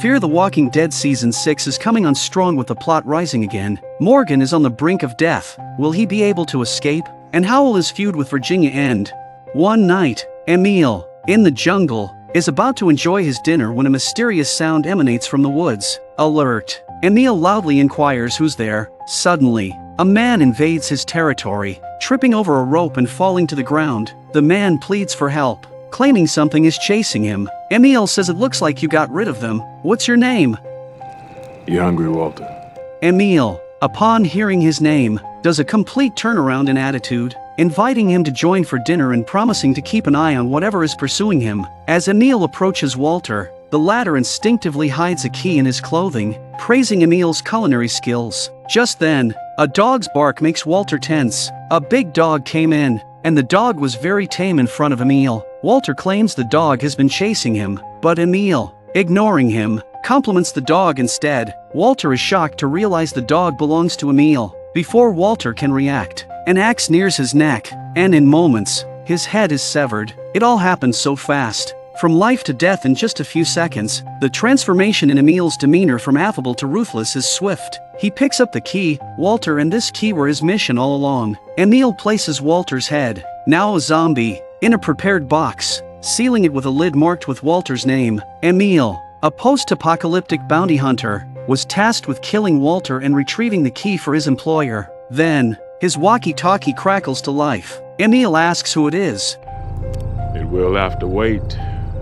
Fear the Walking Dead Season 6 is coming on strong with the plot rising again. Morgan is on the brink of death. Will he be able to escape? And how will his feud with Virginia end? One night, Emil, in the jungle, is about to enjoy his dinner when a mysterious sound emanates from the woods. Alert! Emil loudly inquires who's there. Suddenly, a man invades his territory, tripping over a rope and falling to the ground. The man pleads for help, claiming something is chasing him. Emil says it looks like you got rid of them. What's your name? You hungry, Walter? Emil, upon hearing his name, does a complete turnaround in attitude, inviting him to join for dinner and promising to keep an eye on whatever is pursuing him. As Emil approaches Walter, the latter instinctively hides a key in his clothing, praising Emil's culinary skills. Just then, a dog's bark makes Walter tense. A big dog came in, and the dog was very tame in front of Emil. Walter claims the dog has been chasing him, but Emil, ignoring him, compliments the dog instead. Walter is shocked to realize the dog belongs to Emil. Before Walter can react, an axe nears his neck, and in moments, his head is severed. It all happened so fast. From life to death in just a few seconds, the transformation in Emil's demeanor from affable to ruthless is swift. He picks up the key. Walter and this key were his mission all along. Emil places Walter's head, now a zombie, in a prepared box, sealing it with a lid marked with Walter's name. Emil, a post-apocalyptic bounty hunter, was tasked with killing Walter and retrieving the key for his employer. Then, his walkie-talkie crackles to life. Emil asks who it is. It will have to wait.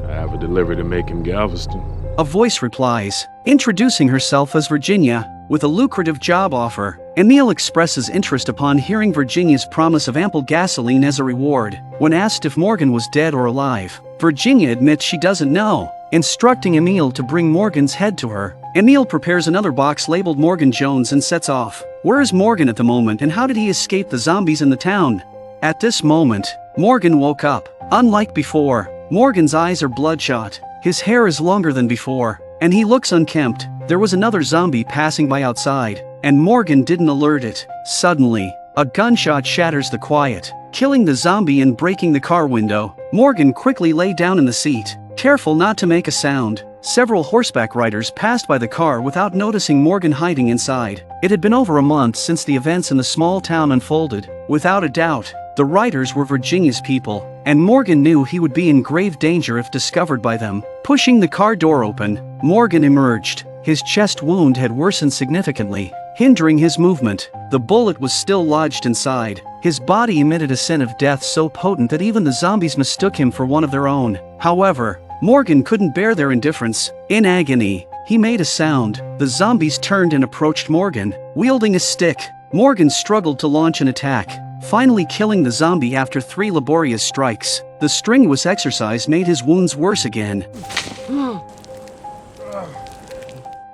I have a delivery to make in Galveston. A voice replies, introducing herself as Virginia, with a lucrative job offer. Emil expresses interest upon hearing Virginia's promise of ample gasoline as a reward. When asked if Morgan was dead or alive, Virginia admits she doesn't know, instructing Emil to bring Morgan's head to her. Emil prepares another box labeled Morgan Jones and sets off. Where is Morgan at the moment, and how did he escape the zombies in the town? At this moment, Morgan woke up. Unlike before, Morgan's eyes are bloodshot, his hair is longer than before, and he looks unkempt. There was another zombie passing by outside, and Morgan didn't alert it. Suddenly, a gunshot shatters the quiet, killing the zombie and breaking the car window. Morgan quickly lay down in the seat, careful not to make a sound. Several horseback riders passed by the car without noticing Morgan hiding inside. It had been over a month since the events in the small town unfolded. Without a doubt, the riders were Virginia's people, and Morgan knew he would be in grave danger if discovered by them. Pushing the car door open, Morgan emerged. His chest wound had worsened significantly, hindering his movement. The bullet was still lodged inside. His body emitted a scent of death so potent that even the zombies mistook him for one of their own. However, Morgan couldn't bear their indifference. In agony, he made a sound. The zombies turned and approached Morgan, wielding a stick. Morgan struggled to launch an attack, finally killing the zombie after 3 laborious strikes. The strenuous exercise made his wounds worse again.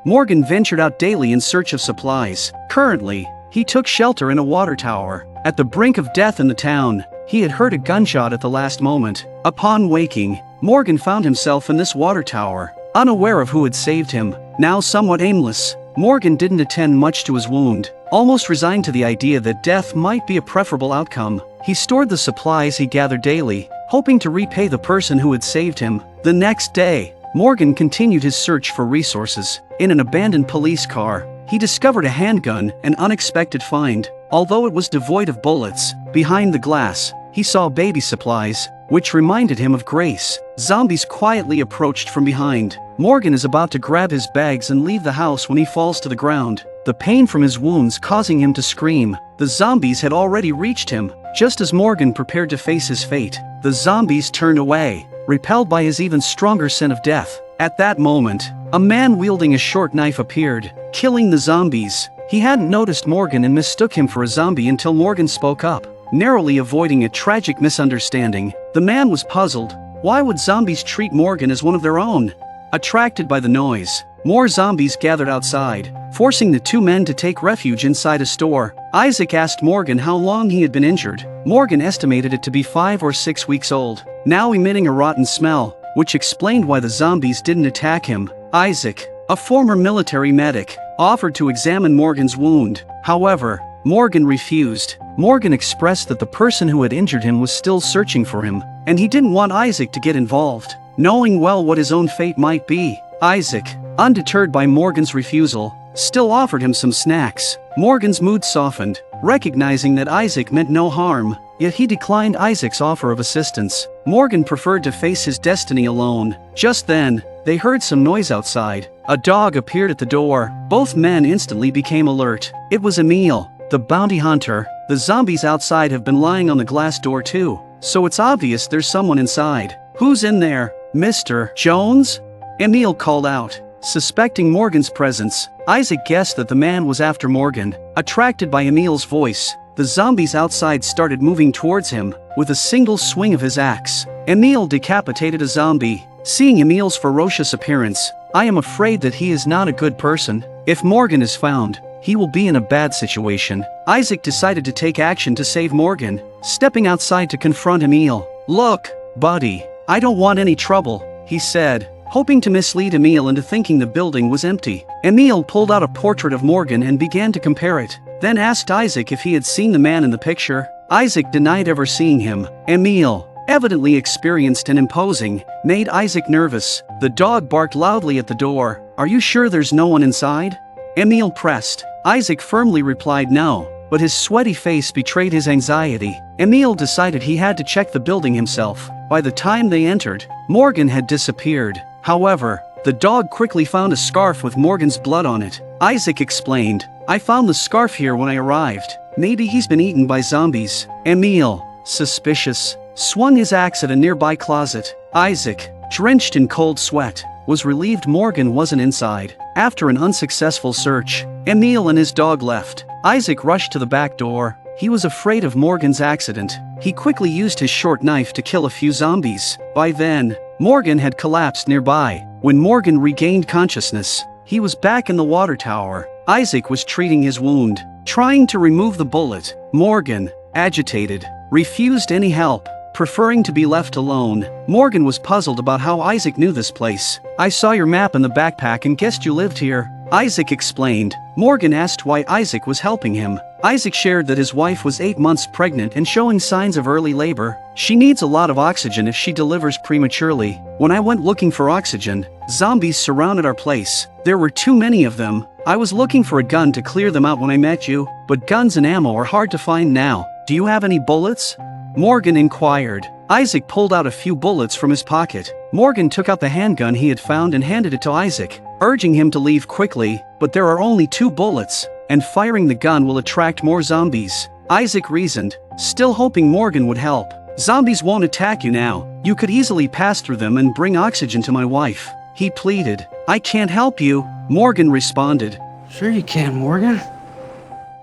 Morgan ventured out daily in search of supplies. Currently, he took shelter in a water tower. At the brink of death in the town, he had heard a gunshot at the last moment. Upon waking, Morgan found himself in this water tower, unaware of who had saved him. Now somewhat aimless, Morgan didn't attend much to his wound. Almost resigned to the idea that death might be a preferable outcome, he stored the supplies he gathered daily, hoping to repay the person who had saved him. The next day, Morgan continued his search for resources. In an abandoned police car, he discovered a handgun, an unexpected find. Although it was devoid of bullets, behind the glass, he saw baby supplies, which reminded him of Grace. Zombies quietly approached from behind. Morgan is about to grab his bags and leave the house when he falls to the ground, the pain from his wounds causing him to scream. The zombies had already reached him. Just as Morgan prepared to face his fate, the zombies turned away, repelled by his even stronger scent of death. At that moment, a man wielding a short knife appeared, killing the zombies. He hadn't noticed Morgan and mistook him for a zombie until Morgan spoke up, narrowly avoiding a tragic misunderstanding. The man was puzzled. Why would zombies treat Morgan as one of their own? Attracted by the noise, more zombies gathered outside, forcing the 2 men to take refuge inside a store. Isaac asked Morgan how long he had been injured. Morgan estimated it to be 5 or 6 weeks old, now emitting a rotten smell, which explained why the zombies didn't attack him. Isaac, a former military medic, offered to examine Morgan's wound. However, Morgan refused. Morgan expressed that the person who had injured him was still searching for him, and he didn't want Isaac to get involved. Knowing well what his own fate might be, Isaac, undeterred by Morgan's refusal, still offered him some snacks. Morgan's mood softened, recognizing that Isaac meant no harm, yet he declined Isaac's offer of assistance. Morgan preferred to face his destiny alone. Just then, they heard some noise outside. A dog appeared at the door. Both men instantly became alert. It was Emil, the bounty hunter. The zombies outside have been lying on the glass door too, so it's obvious there's someone inside. "Who's in there, Mr. Jones?" Emil called out. Suspecting Morgan's presence, Isaac guessed that the man was after Morgan. Attracted by Emil's voice, the zombies outside started moving towards him. With a single swing of his axe, Emil decapitated a zombie. Seeing Emil's ferocious appearance, I am afraid that he is not a good person. If Morgan is found, he will be in a bad situation. Isaac decided to take action to save Morgan, stepping outside to confront Emil. "Look, buddy, I don't want any trouble," he said, hoping to mislead Emil into thinking the building was empty. Emil pulled out a portrait of Morgan and began to compare it, then asked Isaac if he had seen the man in the picture. Isaac denied ever seeing him. Emil, evidently experienced and imposing, made Isaac nervous. The dog barked loudly at the door. "Are you sure there's no one inside?" Emil pressed. Isaac firmly replied no, but his sweaty face betrayed his anxiety. Emil decided he had to check the building himself. By the time they entered, Morgan had disappeared. However, the dog quickly found a scarf with Morgan's blood on it. Isaac explained, "I found the scarf here when I arrived. Maybe he's been eaten by zombies." Emil, suspicious, swung his axe at a nearby closet. Isaac, drenched in cold sweat, was relieved Morgan wasn't inside. After an unsuccessful search, Emil and his dog left. Isaac rushed to the back door. He was afraid of Morgan's accident. He quickly used his short knife to kill a few zombies. By then, Morgan had collapsed nearby. When Morgan regained consciousness, he was back in the water tower. Isaac was treating his wound, trying to remove the bullet. Morgan, agitated, refused any help, preferring to be left alone. Morgan was puzzled about how Isaac knew this place. "I saw your map in the backpack and guessed you lived here," Isaac explained. Morgan asked why Isaac was helping him. Isaac shared that his wife was 8 months pregnant and showing signs of early labor. "She needs a lot of oxygen if she delivers prematurely. When I went looking for oxygen, zombies surrounded our place. There were too many of them. I was looking for a gun to clear them out when I met you, but guns and ammo are hard to find now. Do you have any bullets?" Morgan inquired. Isaac pulled out a few bullets from his pocket. Morgan took out the handgun he had found and handed it to Isaac, urging him to leave quickly. "But there are only 2 bullets, and firing the gun will attract more zombies," Isaac reasoned, still hoping Morgan would help. "Zombies won't attack you now. You could easily pass through them and bring oxygen to my wife," he pleaded. "I can't help you," Morgan responded. "Sure you can, Morgan."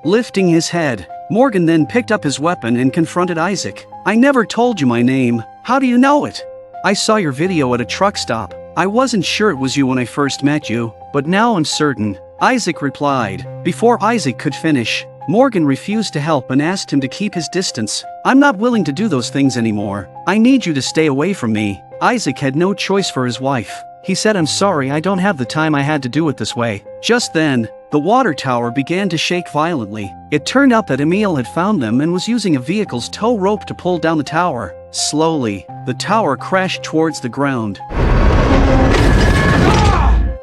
Lifting his head, Morgan then picked up his weapon and confronted Isaac. "I never told you my name. How do you know it?" "I saw your video at a truck stop. I wasn't sure it was you when I first met you, but now I'm certain," Isaac replied. Before Isaac could finish, Morgan refused to help and asked him to keep his distance. "I'm not willing to do those things anymore. I need you to stay away from me." Isaac had no choice for his wife. He said, "I'm sorry, I don't have the time. I had to do it this way." Just then, the water tower began to shake violently. It turned out that Emil had found them and was using a vehicle's tow rope to pull down the tower. Slowly, the tower crashed towards the ground.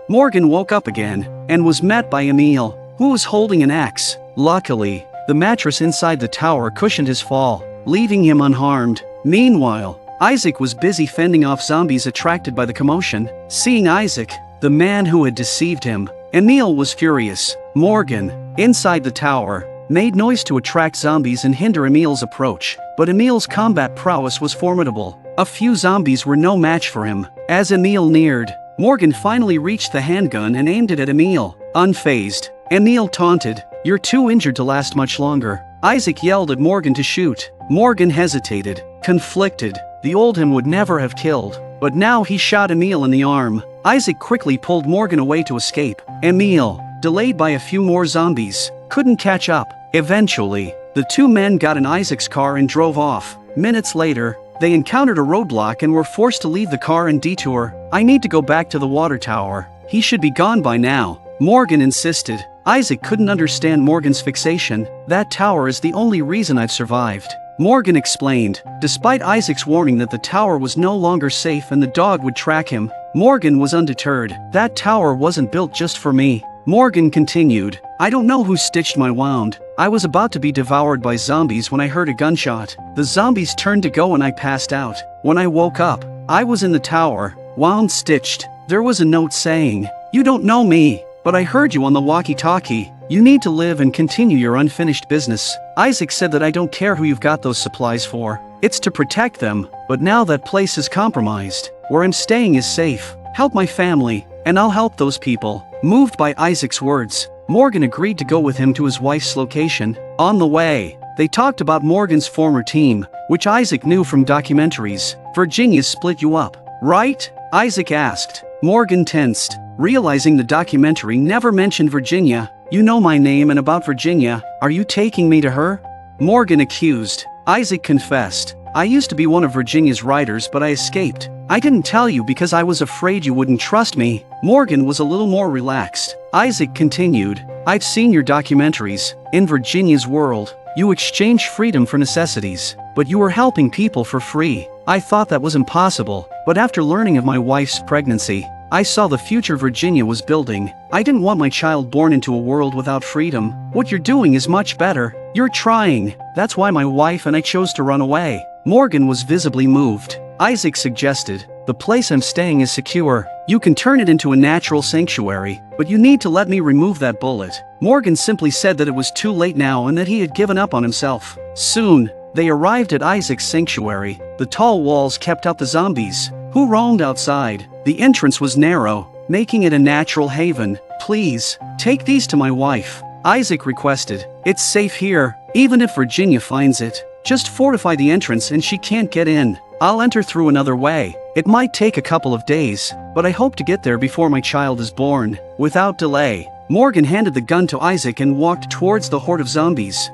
Morgan woke up again, and was met by Emil, who was holding an axe. Luckily, the mattress inside the tower cushioned his fall, leaving him unharmed. Meanwhile, Isaac was busy fending off zombies attracted by the commotion. Seeing Isaac, the man who had deceived him, Emil was furious. Morgan, inside the tower, made noise to attract zombies and hinder Emil's approach, but Emil's combat prowess was formidable. A few zombies were no match for him. As Emil neared, Morgan finally reached the handgun and aimed it at Emil. Unfazed, Emil taunted, "You're too injured to last much longer." Isaac yelled at Morgan to shoot. Morgan hesitated, conflicted. The old him would never have killed, but now he shot Emil in the arm. Isaac quickly pulled Morgan away to escape. Emil, delayed by a few more zombies, couldn't catch up. Eventually, the 2 men got in Isaac's car and drove off. Minutes later, they encountered a roadblock and were forced to leave the car and detour. "I need to go back to the water tower. He should be gone by now," Morgan insisted. Isaac couldn't understand Morgan's fixation. "That tower is the only reason I've survived," Morgan explained. Despite Isaac's warning that the tower was no longer safe and the dog would track him, Morgan was undeterred. That tower wasn't built just for me. Morgan continued, I don't know who stitched my wound. I was about to be devoured by zombies when I heard a gunshot. The zombies turned to go and I passed out. When I woke up, I was in the tower, wound stitched. There was a note saying, you don't know me, but I heard you on the walkie-talkie. You need to live and continue your unfinished business. Isaac said that I don't care who you've got those supplies for. It's to protect them, but now that place is compromised. Where I'm staying is safe. Help my family, and I'll help those people. Moved by Isaac's words, Morgan agreed to go with him to his wife's location. On the way, they talked about Morgan's former team, which Isaac knew from documentaries. Virginia split you up, right? Isaac asked. Morgan tensed, realizing the documentary never mentioned Virginia. You know my name and about Virginia. Are you taking me to her? Morgan accused. Isaac confessed. I used to be one of Virginia's riders, but I escaped. I didn't tell you because I was afraid you wouldn't trust me. Morgan was a little more relaxed. Isaac continued, I've seen your documentaries. In Virginia's world, you exchange freedom for necessities, but you were helping people for free. I thought that was impossible, but after learning of my wife's pregnancy, I saw the future Virginia was building. I didn't want my child born into a world without freedom. What you're doing is much better. You're trying. That's why my wife and I chose to run away. Morgan was visibly moved. Isaac suggested, the place I'm staying is secure. You can turn it into a natural sanctuary, but you need to let me remove that bullet. Morgan simply said that it was too late now and that he had given up on himself. Soon, they arrived at Isaac's sanctuary. The tall walls kept out the zombies, who roamed outside. The entrance was narrow, making it a natural haven. Please, take these to my wife, Isaac requested. It's safe here, even if Virginia finds it. Just fortify the entrance and she can't get in. I'll enter through another way. It might take a couple of days, but I hope to get there before my child is born. Without delay, Morgan handed the gun to Isaac and walked towards the horde of zombies.